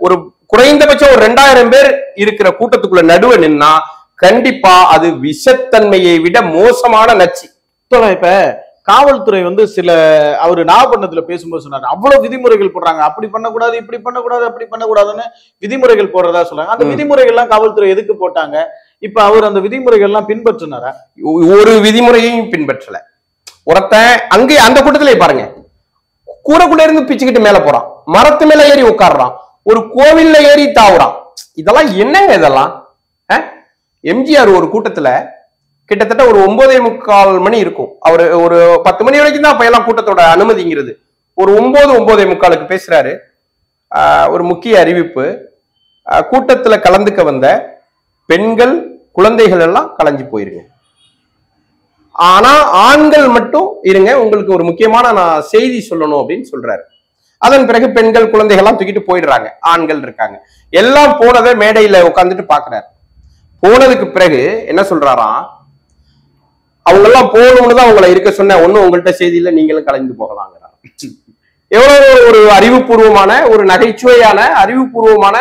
ஒரு குறைந்தபட்சம் ஒரு 2000 பேர் இருக்கிற கூட்டத்துக்குள்ள நடுவே நின்னா கண்டிப்பா அது விஷத்தன்மையை விட மோசமான நச்சு. இப்ப காவல்துறை வந்து அவரு நாகப்பட்டினத்துல பேசும்போது சொன்னாரு, அவ்வளவு விதிமுறைகள் போடுறாங்க, அப்படி பண்ணக்கூடாது, இப்படி பண்ணக்கூடாது, அப்படி பண்ணக்கூடாதுன்னு விதிமுறைகள் போடுறதா சொல்றாங்க. அந்த விதிமுறைகள் எல்லாம் காவல்துறை எதுக்கு போட்டாங்க? இப்ப அவர் அந்த விதிமுறைகள் எல்லாம் பின்பற்றினாரா? ஒரு விதிமுறையையும் பின்பற்றல. ஒருத்தன் அங்கே அந்த கூட்டத்திலே பாருங்க, கூரைக்குள்ள இருந்து பிச்சுக்கிட்டு மேல போறான், மரத்து மேல ஏறி உட்காடுறான், ஒரு கோவில்ல ஏறி தாவுறான். இதெல்லாம் என்னங்க? இதெல்லாம் எம்ஜிஆர் ஒரு கூட்டத்துல கிட்டத்தட்ட ஒரு 9:45 மணி இருக்கும். அவர் ஒரு 10 மணி வரைக்கும் தான் அப்ப எல்லாம் கூட்டத்தோட அனுமதிங்கிறது. ஒரு 9:45 பேசுறாரு. ஒரு முக்கிய அறிவிப்பு, கூட்டத்துல கலந்துக்க வந்த பெண்கள், குழந்தைகள் எல்லாம் கலைஞ்சு போயிருங்க, ஆனா ஆண்கள் மட்டும் இருங்க, உங்களுக்கு ஒரு முக்கியமான நான் செய்தி சொல்லணும் அப்படின்னு சொல்றாரு. அதன் பிறகு பெண்கள், குழந்தைகள் எல்லாம் தூக்கிட்டு போயிடுறாங்க, ஆண்கள் இருக்காங்க. எல்லாம் போனதை மேடையில உட்காந்துட்டு பாக்குறாரு. போனதுக்கு பிறகு என்ன சொல்றாராம், அவங்க எல்லாம் போகணும்னு தான் அவங்களை இருக்க சொன்ன, ஒன்னும் உங்கள்கிட்ட செய்தி இல்லை, நீங்களும் கலைந்து போகலாங்கிறார். எவ்வளவு ஒரு அறிவுபூர்வமான, ஒரு நகைச்சுவையான, அறிவுபூர்வமான,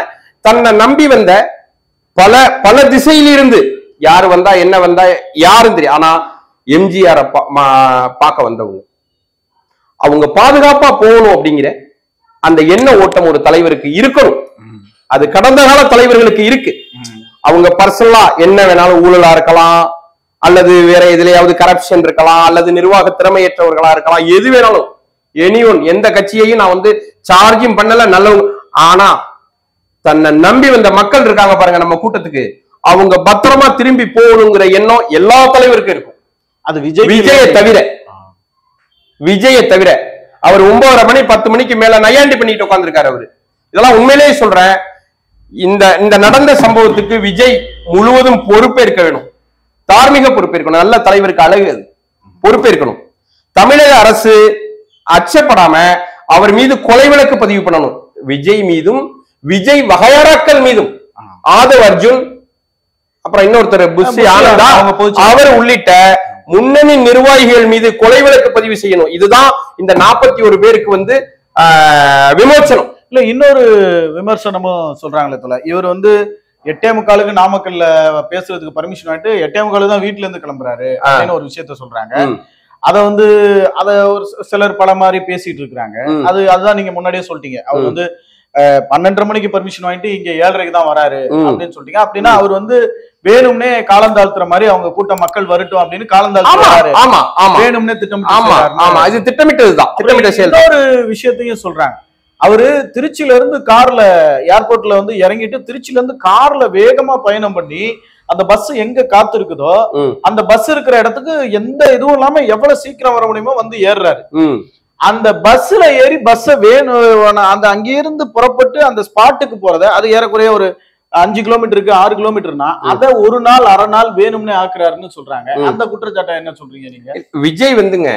தன்னை நம்பி வந்த பல திசையிலிருந்து யாரு வந்தா என்ன வந்தா யாரும் தெரியும், ஆனா எம்ஜிஆரை பார்க்க வந்தவங்க, அவங்க பாதுகாப்பா போகணும் அப்படிங்கிற அந்த எண்ண ஓட்டம் ஒரு தலைவருக்கு இருக்கணும். அது கடந்த கால தலைவர்களுக்கு இருக்கு. அவங்க பர்சனலா என்ன வேணாலும் ஊழலா இருக்கலாம், அல்லது வேற எதுலயாவது கரப்ஷன் இருக்கலாம், அல்லது நிர்வாக திறமையற்றவர்களா இருக்கலாம், எது வேணாலும் எனிஒன், எந்த கட்சியையும் நான் வந்து சார்ஜும் பண்ணல நல்லவங்க. ஆனா தன்னை நம்பி வந்த மக்கள் இருக்காங்க பாருங்க நம்ம கூட்டத்துக்கு, அவங்க பத்திரமா திரும்பி போகணுங்கிற எண்ணம் எல்லா தலைவருக்கும் இருக்கும். அது விஜயை தவிர அவர் 9:30 மணி 10 மணிக்கு மேல நையாண்டி பண்ணிட்டு உட்கார்ந்துருக்காரு அவரு. இதெல்லாம் உண்மையிலேயே சொல்றேன். இந்த நடந்த சம்பவத்துக்கு விஜய் முழுவதும் பொறுப்பேற்க வேணும், தார்மீக பொறுப்பேற்கணும். நல்ல தலைவருக்கு அழகு அது, பொறுப்பேற்கணும். தமிழக அரசு அச்சப்படாம அவர் மீது கொலை வழக்கு பதிவு பண்ணணும். விஜய் மீதும் விஜய் வகையறாக்கள் மீதும், ஆதவ் அர்ஜுன், அப்புறம் இன்னொருத்தர் புஷி ஆனந்தா, அவர் உள்ளிட்ட முன்னணி நிர்வாகிகள் மீது கொலை வழக்கு பதிவு செய்யணும். இதுதான் இந்த 41 பேருக்கு வந்து விமோசனம். இல்ல இன்னொரு விமர்சனமும் சொல்றாங்களே தோல, இவர் வந்து 8:45 நாமக்கல்ல பேசுறதுக்கு பர்மிஷன் வாங்கிட்டு 8:45 தான் வீட்டுல இருந்து கிளம்புறாரு அப்படின்னு ஒரு விஷயத்த சொல்றாங்க. அத ஒரு சிலர் பல மாதிரி பேசிட்டு இருக்காங்க. அதுதான் நீங்க முன்னாடியே சொல்லிட்டீங்க. அவர் வந்து 12:30 மணிக்கு பர்மிஷன் வாங்கிட்டு இங்க 7:30க்கு தான் வராரு அப்படின்னு சொல்லிட்டீங்க. அப்படின்னா அவர் வந்து வேணும்னே காலம் தாழ்த்துற மாதிரி அவங்க கூட்டம் மக்கள் வரட்டும் அப்படின்னு காலம் தாழ்த்துறாரு. வேணும்னே திட்டமிட்டதுதான். இன்னொரு விஷயத்தையும் சொல்றாங்க. அவரு திருச்சியில இருந்து கார்ல ஏர்போர்ட்ல வந்து இறங்கிட்டு திருச்சியில இருந்து கார்ல வேகமா பயணம் பண்ணி அந்த பஸ் எங்க காத்து இருக்குதோ அந்த பஸ் இருக்கிற இடத்துக்கு எந்த இதுவும் இல்லாம எவ்வளவு சீக்கிரம் வர முடியுமோ வந்து ஏறுறாரு. அந்த பஸ்ல ஏறி பஸ்ஸ வேணும் அந்த அங்கிருந்து புறப்பட்டு அந்த ஸ்பாட்டுக்கு போறத, அது ஏறக்குறைய ஒரு 5 கிலோமீட்டருக்கு 6 கிலோமீட்டர்னா அதை ஒரு நாள் அரை நாள் வேணும்னே ஆக்குறாருன்னு சொல்றாங்க. அந்த குற்றச்சாட்டை என்ன சொல்றீங்க நீங்க? விஜய் வந்துங்க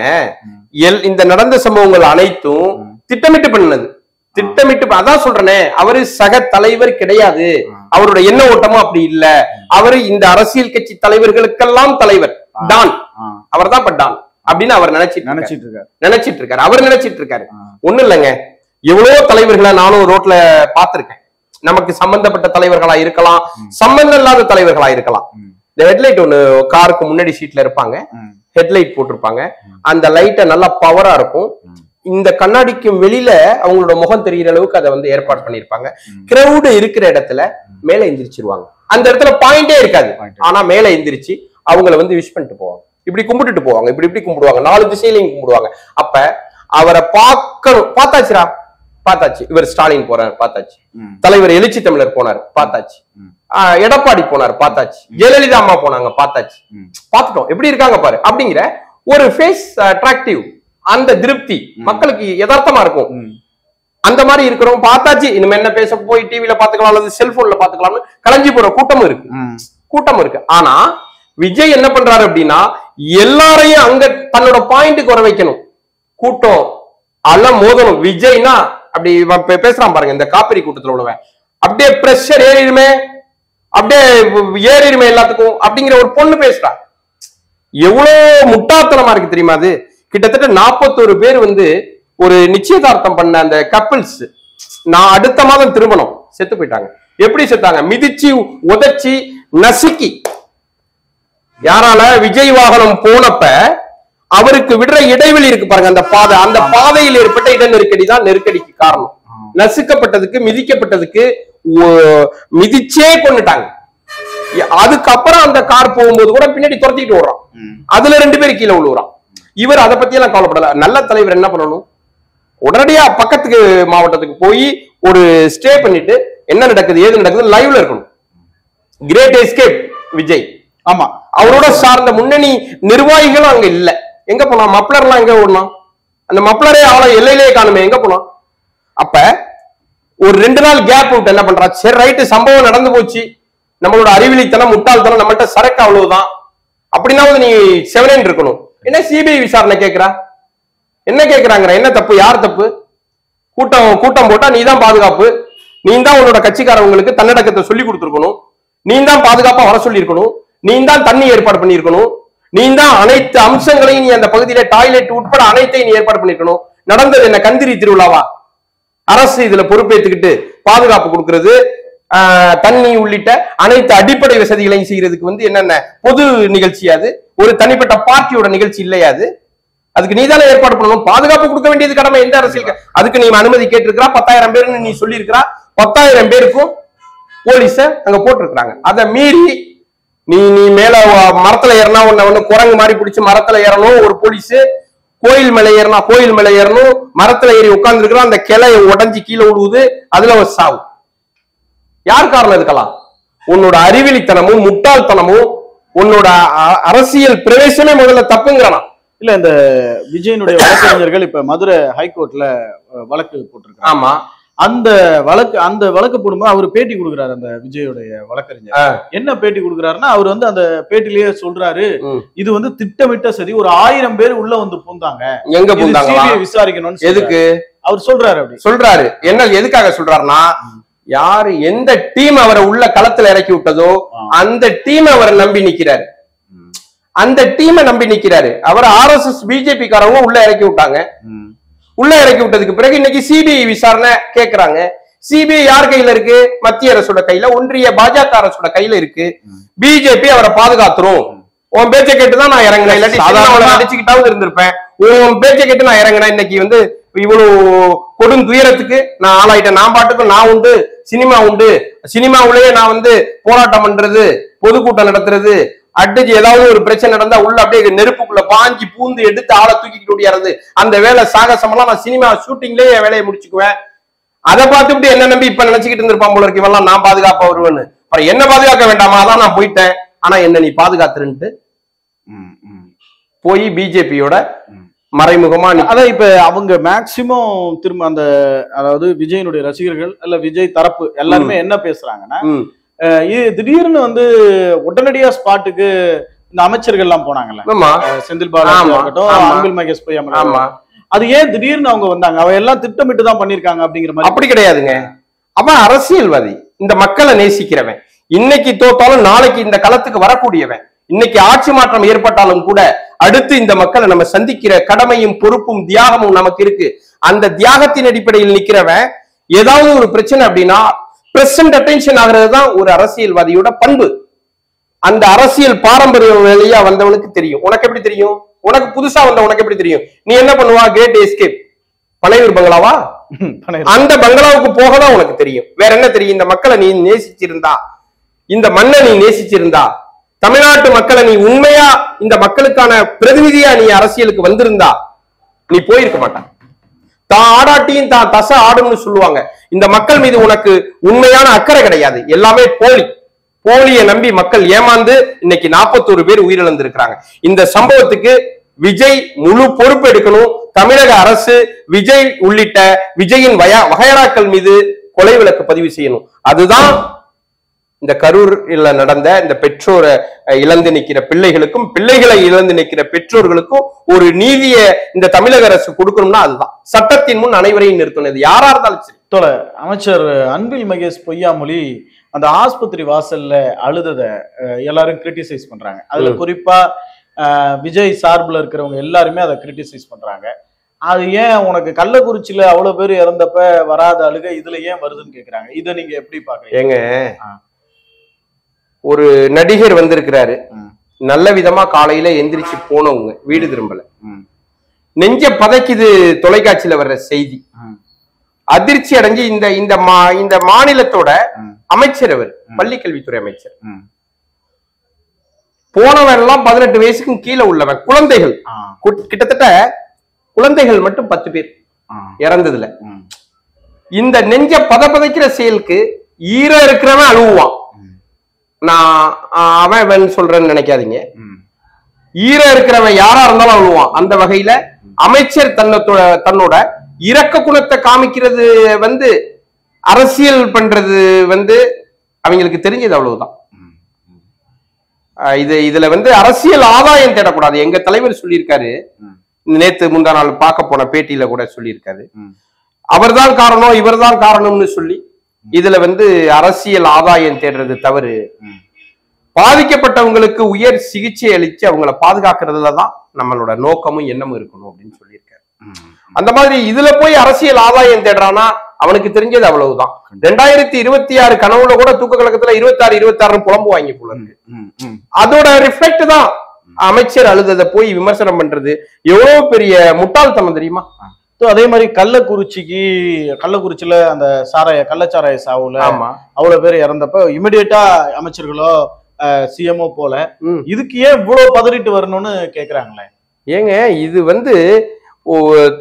இந்த நடந்த சம்பவங்கள் அனைத்தும் திட்டமிட்டு பண்ணது. திட்டமிட்டு அதான் சொல்றேனே, அவரு சக தலைவர் கிடையாது. அவருடைய எண்ண ஓட்டமும் அப்படி இல்ல. அவரு இந்த அரசியல் கட்சி தலைவர்களுக்கெல்லாம் தலைவர் டான், அவர் தான் டான் அப்படின்னு அவர் நினைச்சிட்டு இருக்காரு. அவர் நினைச்சிட்டு இருக்காரு. ஒண்ணும் இல்லைங்க, எவ்வளவோ தலைவர்களை நானும் ரோட்ல பாத்திருக்கேன். நமக்கு சம்பந்தப்பட்ட தலைவர்களா இருக்கலாம், சம்பந்தம் இல்லாத தலைவர்களா இருக்கலாம். இந்த ஹெட்லைட் ஒண்ணு காருக்கு முன்னாடி சீட்ல இருப்பாங்க, ஹெட்லைட் போட்டிருப்பாங்க. அந்த லைட்டை நல்லா பவரா இருக்கும். இந்த கண்ணாடிக்கும் வெளியில அவங்களோட முகம் தெரிகிற அளவுக்கு அதை வந்து ஏற்பாடு பண்ணிருப்பாங்க. கிரௌடு இருக்கிற இடத்துல மேல எந்திரிச்சிருவாங்க. அந்த இடத்துல பாயிண்டே இருக்காது, ஆனா மேல எந்திரிச்சு அவங்கள வந்து விஷ் பண்ணிட்டு போவாங்க, இப்படி கும்பிட்டுட்டு போவாங்க, இப்படி கும்பிடுவாங்க, 4 திசையிலையும் கும்பிடுவாங்க. அப்ப அவரை பார்க்கணும். பார்த்தாச்சுரா, பார்த்தாச்சு. இவர் ஸ்டாலின் போறாரு, பார்த்தாச்சு. தலைவர் எழுச்சி தமிழர் போனார், பார்த்தாச்சு. எடப்பாடி போனார், பார்த்தாச்சு. ஜெயலலிதா அம்மா போனாங்க, பார்த்தாச்சு. பார்த்துட்டோம், எப்படி இருக்காங்க பாரு அப்படிங்கிற ஒரு ஃபேஸ் அட்ராக்டிவ், அந்த திருப்தி மக்களுக்கு யதார்த்தமா இருக்கும். அந்த மாதிரி இருக்கிறவங்க பார்த்தாச்சு. இனிமே என்ன பேச போய் டிவில பாத்துக்கலாம் அல்லது செல்போன்ல பாத்துக்கலாம்னு கலைஞ்சி போற கூட்டமும் இருக்கு. ஆனா விஜய் என்ன பண்றாரு அப்படின்னா, எல்லாரையும் அங்க தன்னோட பாயிண்ட்டுக்கு வர வைக்கணும். கூட்டம் எல்லாம் மோதணும். விஜய்னா அப்படி பேசுறான் பாருங்க, இந்த காப்பிரி கூட்டத்துல உள்ளவன் அப்படியே பிரஷர் ஏறிடுமே, அப்படியே ஏறிடுமே எல்லாத்துக்கும் அப்படிங்கிற ஒரு பொண்ணு பேசுறா. எவ்வளவு முட்டாள்தனமா இருக்கு தெரியுமா? அது கிட்டத்தட்ட 41 பேர் வந்து ஒரு நிச்சயதார்த்தம் பண்ண அந்த கப்பிள்ஸ், நான் அடுத்த மாதம் திருமணம், செத்து போயிட்டாங்க. எப்படி செத்தாங்க? மிதிச்சு உதைச்சி நசுக்கி. யாரால? விஜய் வாகனம் போனப்ப அவருக்கு விடுற இடைவெளி இருக்கு பாருங்க, அந்த பாதை, அந்த பாதையில் ஏற்பட்ட இட நெருக்கடி தான் நெருக்கடிக்கு காரணம். நசுக்கப்பட்டதுக்கு, மிதிக்கப்பட்டதுக்கு, மிதிச்சே கொண்டுட்டாங்க. அதுக்கப்புறம் அந்த கார் போகும்போது கூட பின்னாடி துரத்திட்டு ஓடுறான், அதுல 2 பேர் கீழே விழுவுறான். இவர் அதை பத்தி எல்லாம் கவலைப்படல. நல்ல தலைவர் என்ன பண்ணணும், உடனடியா பக்கத்துக்கு மாவட்டத்துக்கு போய் ஒரு ஸ்டே பண்ணிட்டு என்ன நடக்குது ஏது நடக்குது லைவ்ல இருக்கணும். Great escape Vijay. ஆமா, அவரோட சார்ந்த முன்னணி நிர்வாகிகளும் அங்க இல்ல. எங்க போனா? மப்ளர் எல்லாம் எங்க ஓடணும்? அந்த மப்ளரே அவளை எல்லையிலேயே காணுமே, எங்க போனோம்? அப்ப ஒரு 2 நாள் கேப் விட்டு என்ன பண்றா, சரி ரைட்டு சம்பவம் நடந்து போச்சு, நம்மளோட அறிவிலித்தனம் முட்டாள்தனம், நம்மள்ட்ட சரக்கு அவ்வளவுதான் அப்படின்னா நீ செவனேன் இருக்கணும். என்ன சிபிஐ விசாரணை கேட்கிறா? என்ன கேட்கிறாங்க? என்ன தப்பு? யார் தப்பு? கூட்டம் போட்டா நீ தான் பாதுகாப்பு, நீ தான் உன்னோட கட்சிக்காரவங்களுக்கு தன்னடக்கத்தை சொல்லி கொடுத்துருக்கணும், நீ தான் பாதுகாப்பா வர சொல்லி இருக்கணும், நீ தான் தண்ணி ஏற்பாடு பண்ணிருக்கணும், நீ தான் அனைத்து அம்சங்களையும் நீ அந்த பகுதியில டாய்லெட் உட்பட அனைத்தையும் நீ ஏற்பாடு பண்ணிருக்கணும். நடந்தது என்ன? கந்திரி திருவிழாவா? அரசு இதுல பொறுப்பேற்றுக்கிட்டு பாதுகாப்பு கொடுக்கிறது, தண்ணி உள்ளிட்ட அனைத்து அடிப்படை வசதிகளையும் செய்யறதுக்கு வந்து என்னென்ன பொது நிகழ்ச்சி? அது ஒரு தனிப்பட்ட பார்ட்டியோட நிகழ்ச்சி இல்லையாது. அதுக்கு நீ தானே ஏற்பாடு பண்ணணும். பாதுகாப்பு கொடுக்க வேண்டியது கடமை எந்த அரசியல். அதுக்கு நீ அனுமதி கேட்டிருக்கிறா. 10,000 பேர்னு நீ சொல்லியிருக்கிறா. 10,000 பேருக்கும் போலீஸ அங்க போட்டிருக்கிறாங்க. அதை மீறி நீ மேல மரத்துல ஏறினா ஒன்னு குரங்கு மாதிரி பிடிச்சு மரத்துல ஏறணும் ஒரு போலீஸ், கோயில் மேல ஏறணும், மரத்துல ஏறி உட்கார்ந்து இருக்கிறோம், அந்த கிளைய உடஞ்சி கீழே விடுவது, அதுல ஒரு சாவு. யார் காரணம் இதுக்கெல்லாம்? உன்னோட அறிவிலித்தனமும் முட்டாள்தனமும் உன்னோட அரசியல் பிரவேசமே முதல்ல தப்புங்கிறானா? இல்ல இந்த விஜயனுடைய வழக்கறிஞர்கள் இப்ப மதுரை ஹைகோர்ட்ல வழக்கு போட்டிருக்காங்க. ஆமா, அந்த வழக்கு போடும்போது அவர் பேட்டி கொடுக்குறாரு. அந்த விஜயோடைய வழக்கறிஞர் என்ன பேட்டி கொடுக்குறாருன்னா, அவர் வந்து அந்த பேட்டிலேயே சொல்றாரு, இது வந்து திட்டமிட்ட சரி, ஒரு 1000 பேர் உள்ள வந்து பூந்தாங்க, எங்க பூந்தாங்க விசாரிக்கணும்னு. எதுக்கு அவர் சொல்றாரு? அப்படி சொல்றாரு. என்ன எதுக்காக சொல்றாருன்னா, யாரு எந்த டீம் அவரை உள்ள களத்துல இறக்கி விட்டதோ அந்த டீம் அவரை நம்பி நிக்கிறாரு, அந்த டீமை நம்பி நிக்கிறாரு. அவர் RSS பிஜேபி காரவங்க உள்ள இறக்கி விட்டாங்க. உள்ள இறக்கி விட்டதுக்கு பிறகு இன்னைக்கு சிபிஐ விசாரணை கேட்கிறாங்க. சிபிஐ யார் கையில இருக்கு? மத்திய அரசோட கையில, ஒன்றிய பாஜக அரசோட கையில இருக்கு. பிஜேபி அவரை பாதுகாத்துரும். உன் பேச்சை கேட்டுதான் நான் இறங்கினேன், இல்லாட்டி சாதாரண அடிச்சுக்கிட்டாவது இருந்திருப்பேன். உன் பேச்சை கேட்டு நான் இறங்கினேன். இன்னைக்கு வந்து இவ்வளவு கொடும் துயரத்துக்கு நான் ஆளாயிட்டேன். நான் பாட்டுக்கும் நான் உண்டு, சினிமா உண்டு, சினிமாவுலயே நான் வந்து போராட்டம் பண்றது, பொதுக்கூட்டம் நடத்துறது, அடிச்சு ஏதாவது ஒரு பிரச்சனை நடந்தா உள்ள அப்படியே நெருப்புக்குள்ள பாஞ்சி பூந்து எடுத்து ஆளை தூக்கிட்டு ஓடியாருது, அந்த வேலை சாகசமெல்லாம் நான் சினிமா ஷூட்டிங்லயே என் வேலையை முடிச்சுக்குவேன். அதை பார்த்துட்டு என்ன நம்பி இப்ப நினைச்சுக்கிட்டு இருந்திருப்பான் போல இருக்கு, இவெல்லாம் நான் பாதுகாப்பா வருவேன்னு. அப்புறம் என்ன பாதுகாக்க வேண்டாமா? அதான் நான் போயிட்டேன், ஆனா என்ன நீ பாதுகாத்துருன்ட்டு போய் பிஜேபியோட மறைமுகமா. அதான் இப்ப அவங்க மேக்சிமம் திரும்ப அந்த, அதாவது விஜயனுடைய ரசிகர்கள் இல்ல விஜய் தரப்பு எல்லாருமே என்ன பேசுறாங்கன்னா, திடீர்னு வந்து உடனடியா ஸ்பாட்டுக்கு இந்த அமைச்சர்கள் எல்லாம் போனாங்கல்ல, செந்தில் பாலாஜி இருக்கட்டும், அன்பில் மகேஷ் பொய்யாமொழி, அது ஏன் திடீர்னு அவங்க வந்தாங்க? அவ எல்லாம் திட்டமிட்டு தான் பண்ணிருக்காங்க அப்படிங்கிற மாதிரி. அப்படி கிடையாதுங்க. அவன் அரசியல்வாதி, இந்த மக்களை நேசிக்கிறவன், இன்னைக்கு தோத்தாலும் நாளைக்கு இந்த களத்துக்கு வரக்கூடியவன். இன்னைக்கு ஆட்சி மாற்றம் ஏற்பட்டாலும் கூட அடுத்து இந்த மக்களை நம்ம சந்திக்கிற கடமையும் பொறுப்பும் தியாகமும் நமக்கு இருக்கு. அந்த தியாகத்தின் அடிப்படையில் நிக்கிறவன் ஏதாவது ஒரு பிரச்சனை அப்படின்னா பிரசன்ட் அட்டென்ஷன் ஆகிறது தான் ஒரு அரசியல்வாதியோட பண்பு. அந்த அரசியல் பாரம்பரிய வழியா வந்தவனுக்கு தெரியும். உனக்கு எப்படி தெரியும்? உனக்கு புதுசா வந்த உனக்கு எப்படி தெரியும்? நீ என்ன பண்ணுவா? கிரேட் எஸ்கேப், பழையூர் பங்களாவா, அந்த பங்களாவுக்கு போகதான் உனக்கு தெரியும். வேற என்ன தெரியும்? இந்த மக்களை நீ நேசிச்சிருந்தா, இந்த மண்ணை நீ நேசிச்சிருந்தா, தமிழ்நாட்டு மக்களை நீ உண்மையா இந்த மக்களுக்கான பிரதிநிதியா நீ அரசியலுக்கு வந்திருந்தா நீ போயிருக்க மாட்டான். தான் ஆடாட்டியும் தான் தசை ஆடும்னு சொல்லுவாங்க. இந்த மக்கள் மீது உனக்கு உண்மையான அக்கறை கிடையாது, எல்லாமே போலி. போலியை நம்பி மக்கள் ஏமாந்து இன்னைக்கு 41 பேர் உயிரிழந்து இருக்கிறாங்க. இந்த சம்பவத்துக்கு விஜய் முழு பொறுப்பு எடுக்கணும். தமிழக அரசு விஜய் உள்ளிட்ட விஜயின் வகையறாக்கள் மீது கொலை வழக்கு பதிவு செய்யணும். அதுதான் இந்த கரூர்ல நடந்த இந்த பெற்றோரை இழந்து நிற்கிற பிள்ளைகளுக்கும், பிள்ளைகளை இழந்து நிற்கிற பெற்றோர்களுக்கும் ஒரு நீதியை இந்த தமிழக அரசு கொடுக்கணும்னா அதுதான். சட்டத்தின் முன் அனைவரையும் நிறுத்தணும், இது யாரா இருந்தாலும் சரி. அமைச்சர் அன்பில் மகேஷ் பொய்யாமொழி அந்த ஆஸ்பத்திரி வாசல்ல அழுதத எல்லாரும் கிரிட்டிசைஸ் பண்றாங்க. அதுல குறிப்பா விஜய் சார்பில் இருக்கிறவங்க எல்லாருமே அதை கிரிட்டிசைஸ் பண்றாங்க. அது ஏன் உனக்கு கள்ளக்குறிச்சியில அவ்வளவு பேர் இறந்தப்ப வராத அழுகை இதுல ஏன் வருதுன்னு கேக்குறாங்க. இதை நீங்க எப்படி பாக்குறீங்க? ஒரு நடிகர் வந்திருக்கிறாரு, நல்ல விதமா காலையில எந்திரிச்சு போனவங்க வீடு திரும்பல, நெஞ்ச பதைக்குது தொலைக்காட்சியில வர்ற செய்தி, அதிர்ச்சி அடைஞ்சு இந்த மாநிலத்தோட அமைச்சர், அவர் பள்ளிக்கல்வித்துறை அமைச்சர், போனவன் எல்லாம் 18 வயசுக்கும் கீழே உள்ளவன், குழந்தைகள், கிட்டத்தட்ட குழந்தைகள் மட்டும் 10 பேர் இறந்ததுல. இந்த நெஞ்ச பதைக்கிற செயலுக்கு ஈர இருக்கிறவன் அழுவான். நான் அவன் சொல்றேன்னு நினைக்காதீங்க, ஈர இருக்கிறவன் யாரா இருந்தாலும் அழுவான். அந்த வகையில அமைச்சர் தன்னோட இரக்க குணத்தை காமிக்கிறது அரசியல் பண்றது அவங்களுக்கு தெரிஞ்சது அவ்வளவுதான். இதுல அரசியல் ஆதாயம் தேடக்கூடாது. எங்க தலைவர் சொல்லியிருக்காரு, நேத்து முந்தா நாள் பார்க்க போன பேட்டியில கூட சொல்லியிருக்காரு, அவர்தான் காரணம் இவர்தான் காரணம்னு சொல்லி இதுல அரசியல் ஆதாயம் தேடுறது தவறு. பாதிக்கப்பட்டவங்களுக்கு உயர் சிகிச்சை அளிச்சு அவங்களை பாதுகாக்கிறதுலதான் நம்மளோட நோக்கமும் எண்ணமும் இருக்கணும் அப்படின்னு சொல்லியிருக்காரு. அந்த மாதிரி இதுல போய் அரசியல் ஆதாயம் தேடுறானா அவனுக்கு தெரிஞ்சது அவ்வளவுதான். 2026 கனவுல கூட தூக்க கலக்கத்துல 26 புலம்பு வாங்கி போல இருக்கு. அதோட ரிஃப்ளெக்ட் தான் அமைச்சர் அழுததை போய் விமர்சனம் பண்றது எவ்வளவு பெரிய முட்டாள்தனம் தெரியுமா? அதே மாதிரி கள்ளக்குறிச்சியில அந்த கள்ளச்சாராய சாவுல அவ்வளவு பேர் இறந்தப்ப இமிடியேட்டா அமைச்சர்களோ சிஎம்ஓ போல. இதுக்கு ஏன் இவ்வளவு பதறிட்டு வரணும்னு கேக்குறாங்களே. ஏங்க இது வந்து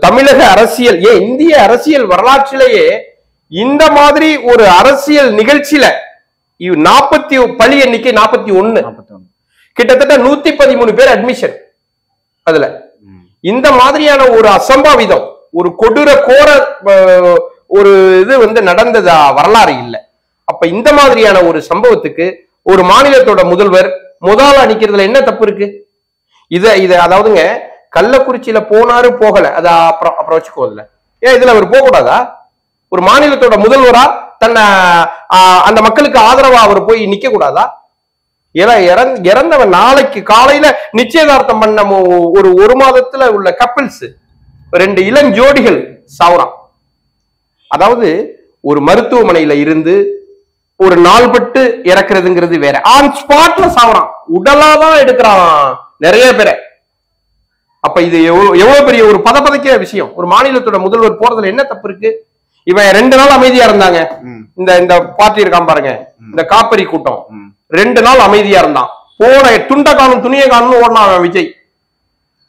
தமிழக அரசியல், ஏன் இந்திய அரசியல் வரலாற்றிலேயே இந்த மாதிரி ஒரு அரசியல் நிகழ்ச்சியில பலி எண்ணிக்கை 41, கிட்டத்தட்ட 113 பேர் அட்மிஷன். அதுல இந்த மாதிரியான ஒரு அசம்பாவிதம், ஒரு கொடூர கோர ஒரு இது வந்து நடந்ததா வரலாறு இல்லை. அப்ப இந்த மாதிரியான ஒரு சம்பவத்துக்கு ஒரு மாநிலத்தோட முதல்வர் முதல்ல நிக்கிறதுல என்ன தப்பு இருக்கு? இத அதாவதுங்க, கள்ளக்குறிச்சியில போனாரு போகல, அத அப்புறம் வச்சுக்கோல, ஏன் இதுல அவர் போக கூடாதா? ஒரு மாநிலத்தோட முதல்வரா தன்னை அந்த மக்களுக்கு ஆதரவா அவர் போய் நிக்க கூடாதா? இறந்தவன் நாளைக்கு காலையில நிச்சயதார்த்தம் பண்ண ஒரு மாதத்துல உள்ள கப்பிள்ஸ் 2 இளஞ்சோடிகள் சாவுறான். அதாவது ஒரு மருத்துவமனையில இருந்து ஒரு நாள்பட்டு இறக்குறதுங்கிறது வேற, ஆன் ஸ்பாட்ல சாவுறான், உடலாதான் எடுக்கிறான் நிறைய பேரை. அப்ப இது எவ்வளவு பெரிய ஒரு பதப்பதைக்கிற விஷயம். ஒரு மாநிலத்தோட முதல்வர் போறதுல என்ன தப்பு இருக்கு? இவன் 2 நாள் அமைதியா இருந்தாங்க. இந்த பார்ட்டி இருக்கான் பாருங்க, இந்த காப்பரி கூட்டம் 2 நாள் அமைதியா இருந்தான். போன துண்ட காணும் துணியை காணும் ஓடினான் விஜய்.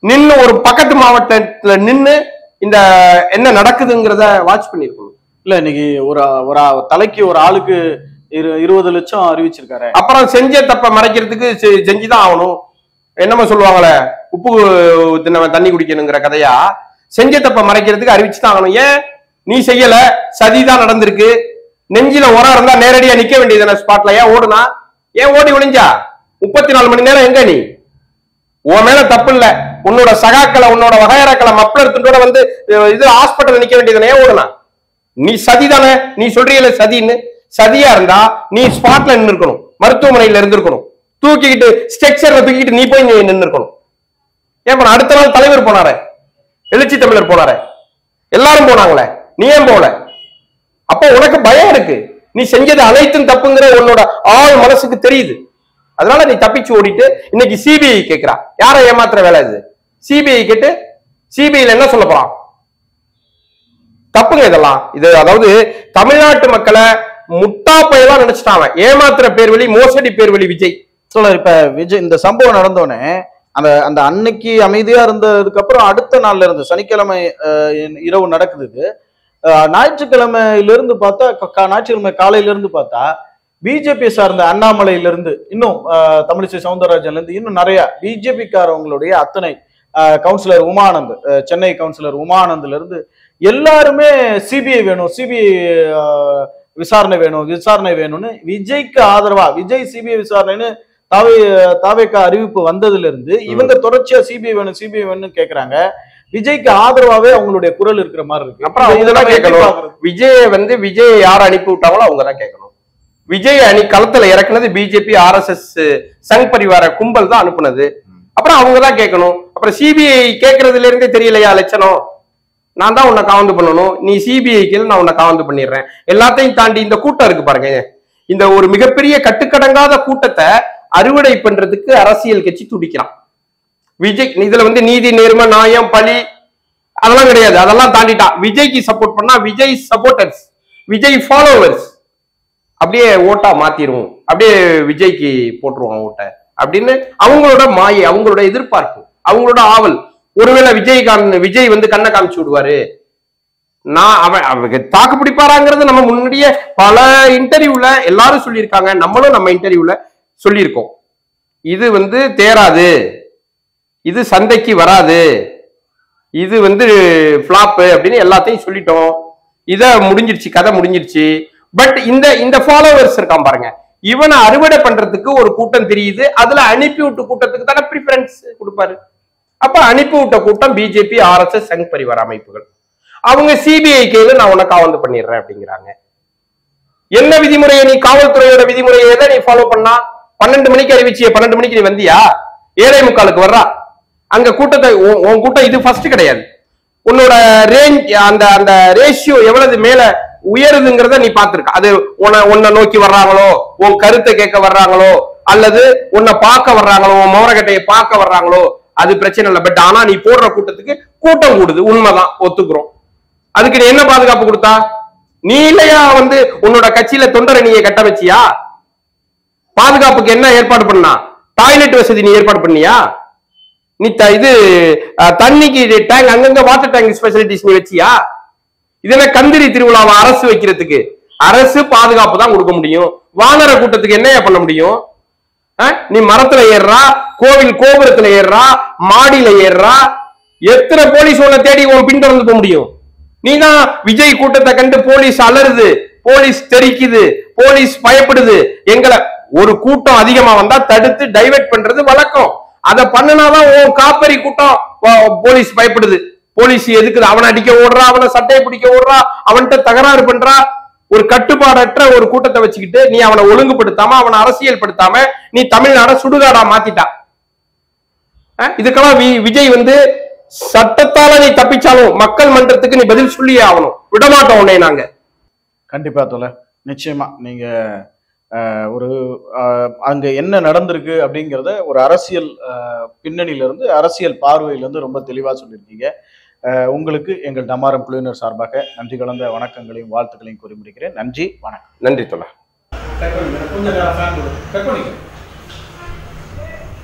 நின்னு ஒரு பக்கத்து மாவட்டத்துல நின்னு இந்த என்ன நடக்குதுங்கிறத வாட்ச் பண்ணிருக்கணும். இல்ல இன்னைக்கு ஒரு தலைக்கு ஒரு ஆளுக்கு 20 லட்சம் அறிவிச்சிருக்காரு. அப்புறம் செஞ்ச தப்ப மறைக்கிறதுக்கு செஞ்சுதான் ஆகணும். என்னமா சொல்லுவாங்களே, உப்பு தின்னவன் தண்ணி குடிக்கணுங்கிற கதையா, செஞ்ச தப்ப மறைக்கிறதுக்கு அறிவிச்சுதான் ஆகணும். ஏன் நீ செய்யல? சதிதான் நடந்திருக்கு. நெஞ்சில உரம் இருந்தா நேரடியா நிக்க வேண்டியது ஸ்பாட்ல. ஏன் ஓடுனா? ஏன் ஓடி ஒளிஞ்சா? 34 மணி நேரம் எங்க? நீ உன் மேல தப்பு இல்ல, உன்னோட சகாக்களை உன்னோட வகையறாக்களை மப்ளர் துண்டோட வந்து இது ஹாஸ்பிட்டல் நிக்க வேண்டியது. ஏன் ஓடுனா? நீ சதி தானே. நீ சொல்றீல சதின்னு. சதியா இருந்தா நீ ஸ்பாட்ல நின்று இருக்கணும், மருத்துவமனையில இருந்திருக்கணும், தூக்கிக்கிட்டு ஸ்ட்ரக்சர்ல தூக்கிட்டு நீ போய் நின்று இருக்கணும். ஏன் போன? அடுத்த நாள் தலைவர் போனாரு, எழுச்சி தமிழர் போனாரு, எல்லாரும் போனாங்களே, நீ ஏன் போல? அப்ப உனக்கு பயம் இருக்கு. நீ செஞ்சது அனைத்தும் தப்புங்கிற உன்னோட ஆள் மனசுக்கு தெரியுது. அதனால நீ தப்பிச்சு ஓடிட்டு இன்னைக்கு சிபிஐ கேட்கிறா. யார ஏமாத்துற வேலை இது? சிபிஐ கேட்டு சிபிஐல என்ன சொல்ல போறான்? தப்புங்க இதெல்லாம். இது அதாவது தமிழ்நாட்டு மக்களை முட்டா பயலா நினைச்சிட்டாங்க. ஏமாத்துற பேர் வழி, மோசடி பேர் வழி விஜய். சொல்ல இப்ப விஜய் இந்த சம்பவம் நடந்தோடனே அந்த அன்னைக்கு அமைதியா இருந்ததுக்கு அப்புறம் அடுத்த நாள்ல இருந்து சனிக்கிழமை இரவு நடக்குது. ஞாயிற்றுக்கிழமையிலிருந்து பார்த்தா, ஞாயிற்றுக்கிழமை காலையில இருந்து பார்த்தா பிஜேபி சார்ந்த அண்ணாமலையில இருந்து இன்னும் தமிழிசை சவுந்தரராஜன்ல இருந்து இன்னும் நிறைய பிஜேபி காரவங்களுடைய அத்தனை கவுன்சிலர் உமானந்த், சென்னை கவுன்சிலர் உமானந்த்ல இருந்து எல்லாருமே சிபிஐ வேணும், சிபிஐ விசாரணை வேணும்னு விஜய்க்கு ஆதரவா, விஜய் சிபிஐ விசாரணைன்னு தாவேக்கா அறிவிப்பு வந்ததுல இருந்து இவங்க தொடர்ச்சியா சிபிஐ வேணும்னு கேக்குறாங்க. விஜய்க்கு ஆதரவாவே அவங்களுடைய குரல் இருக்கிற மாதிரி இருக்கு. அப்புறம் இதெல்லாம் கேட்கணும். விஜய் யார் அனுப்பி விட்டாங்களோ அவங்கதான் கேட்கணும். விஜய் அணி களத்துல இறக்குனது பிஜேபி, RSS, சங் பரிவார கும்பல் தான் அனுப்புனது. அப்புறம் அவங்கதான் கேட்கணும். அப்புறம் சிபிஐ கேட்கறதுல இருந்தே தெரியலையா லட்சணம்? நான் தான் உன்னை காவந்து பண்ணணும், நீ சிபிஐக்கு நான் உன்னை காவந்து பண்ணிடுறேன். எல்லாத்தையும் தாண்டி இந்த கூட்டம் இருக்கு பாருங்க, இந்த ஒரு மிகப்பெரிய கட்டுக்கடங்காத கூட்டத்தை அறுவடை பண்றதுக்கு அரசியல் கட்சி துடிக்கிறான். விஜய் இதுல வந்து நீதி, நேர்மை, நியாயம், பழி அதெல்லாம் கிடையாது. அதெல்லாம் தாண்டிட்டான். விஜய்க்கு சப்போர்ட் பண்ணா விஜய் சப்போர்ட்டர்ஸ், விஜய் ஃபாலோவர்ஸ் அப்படியே ஓட்டா மாத்திருவோம், அப்படியே விஜய்க்கு போட்டுருவான் ஓட்டை அப்படின்னு அவங்களோட மாயை, அவங்களோட எதிர்பார்ப்பு, அவங்களோட ஆவல். ஒருவேளை விஜய் வந்து கண்ணை காமிச்சு விடுவாரு, அவன் தாக்கு பிடிப்பாராங்கிறது நம்ம முன்னாடியே பல இன்டர்வியூல எல்லாரும் சொல்லியிருக்காங்க, நம்மளும் நம்ம இன்டர்வியூல சொல்லியிருக்கோம். இது வந்து தேராது, இது சந்தைக்கு வராது, இது வந்து பிளாப் அப்படின்னு எல்லாத்தையும் சொல்லிட்டோம். இத முடிஞ்சிருச்சு, கதை முடிஞ்சிருச்சு. பட் இந்த ஃபாலோவர்ஸ் இருக்கான் பாருங்க, இவனை அறுவடை பண்றதுக்கு ஒரு கூட்டம் தெரியுது. அதுல அனுப்பி விட்டு கூட்டத்துக்கு தானே ப்ரிஃபரன்ஸ் கொடுப்பாரு. அப்ப அனுப்பி விட்ட கூட்டம் பிஜேபி, RSS, சங் பரிவார அமைப்புகள். அவங்க சிபிஐ கேளு, நான் உனக்கு காவந்து பண்ணிடுறேன் அப்படிங்கிறாங்க. என்ன விதிமுறையை? நீ காவல்துறையோட விதிமுறையை நீ ஃபாலோ பண்ணா 12 மணிக்கு அறிவிச்சிய, 12 மணிக்கு நீ வந்தியா? 7:45 வர்றா. அங்க கூட்டத்தை உன் கூட்டம் இது ஃபர்ஸ்ட் கிடையாது. உன்னோட ரேஞ்ச், அந்த ரேஷியோ எவ்வளவு மேல உயருதுங்கிறத நீ பாத்துருக்க. அது உன்னை நோக்கி வர்றாங்களோ, உன் கருத்தை கேட்க வர்றாங்களோ, அல்லது உன்னை பார்க்க வர்றாங்களோ, உன் மோரக்கட்டையை பார்க்க வர்றாங்களோ, அது பிரச்சனை இல்லை. பட் ஆனா நீ போடுற கூட்டத்துக்கு கூட்டம் கூடுது, உண்மைதான், ஒத்துக்கிறோம். அதுக்கு நீ என்ன பாதுகாப்பு கொடுத்தா? நீ இல்லையா வந்து உன்னோட கட்சியில தொண்டரணியை கட்ட வச்சியா? பாதுகாப்புக்கு என்ன ஏற்பாடு பண்ணா? டாய்லெட் வசதி நீ ஏற்பாடு பண்ணியா? நீ இது தண்ணிக்கு டேங்க், அங்கங்க வாட்டர் டேங்க் ஸ்பெசிலிட்டிஸ் நீ வச்சியா? இதெல்லாம் கந்திரி திருவிழாவை அரசு வைக்கிறதுக்கு அரசு பாதுகாப்பு தான் கொடுக்க முடியும். வானர கூட்டத்துக்கு என்னையா பண்ண முடியும்? நீ மரத்துல ஏறுறா, கோவில் கோபுரத்துல ஏறுறா, மாடியில ஏறுறா, எத்தனை போலீஸ் உன்னை தேடி உன் பின்தொடர்ந்து போக முடியும்? நீதான் விஜய் கூட்டத்தை கண்டு போலீஸ் அலறுது, போலீஸ் தெரிக்குது, போலீஸ் பயப்படுது. எங்களை ஒரு கூட்டம் அதிகமா வந்தா தடுத்து டைவர்ட் பண்றது வழக்கம். அதை பண்ணனாதான் உன் காப்பரி கூட்டம் போலீஸ் பயப்படுது. போலீஸ் எதுக்குது? அவனை அடிக்க ஓடுறா, அவனை சட்டையை பிடிக்க ஓடுறா, அவன்கிட்ட தகராறு பண்றா. ஒரு கட்டுப்பாடற்ற ஒரு கூட்டத்தை வச்சுக்கிட்டு நீ அவனை ஒழுங்குபடுத்தாம, அவனை அரசியல் படுத்தாம நீ தமிழ்நாட சுடுகாடா மாத்திட்டா. இதுக்கெல்லாம் விஜய் சட்டத்தால நீ தப்பிச்சாலும் மக்கள் மன்றத்துக்கு நீ பதில் சொல்லியே ஆகணும். விடமாட்டோம் உன்னை நாங்க. கண்டிப்பா தோழர், நிச்சயமா நீங்க ஒரு அங்க என்ன நடந்திருக்கு அப்படிங்கிறத ஒரு அரசியல் பின்னணியில இருந்து, அரசியல் பார்வையில இருந்து ரொம்ப தெளிவா சொல்லியிருக்கீங்க. உங்களுக்கு எங்கள் டமாரம் குழுவினர் சார்பாக நன்றி கலந்த வணக்கங்களையும் வாழ்த்துக்களையும் கூறி முடிக்கிறேன். நன்றி, வணக்கம். நன்றி தோழர்.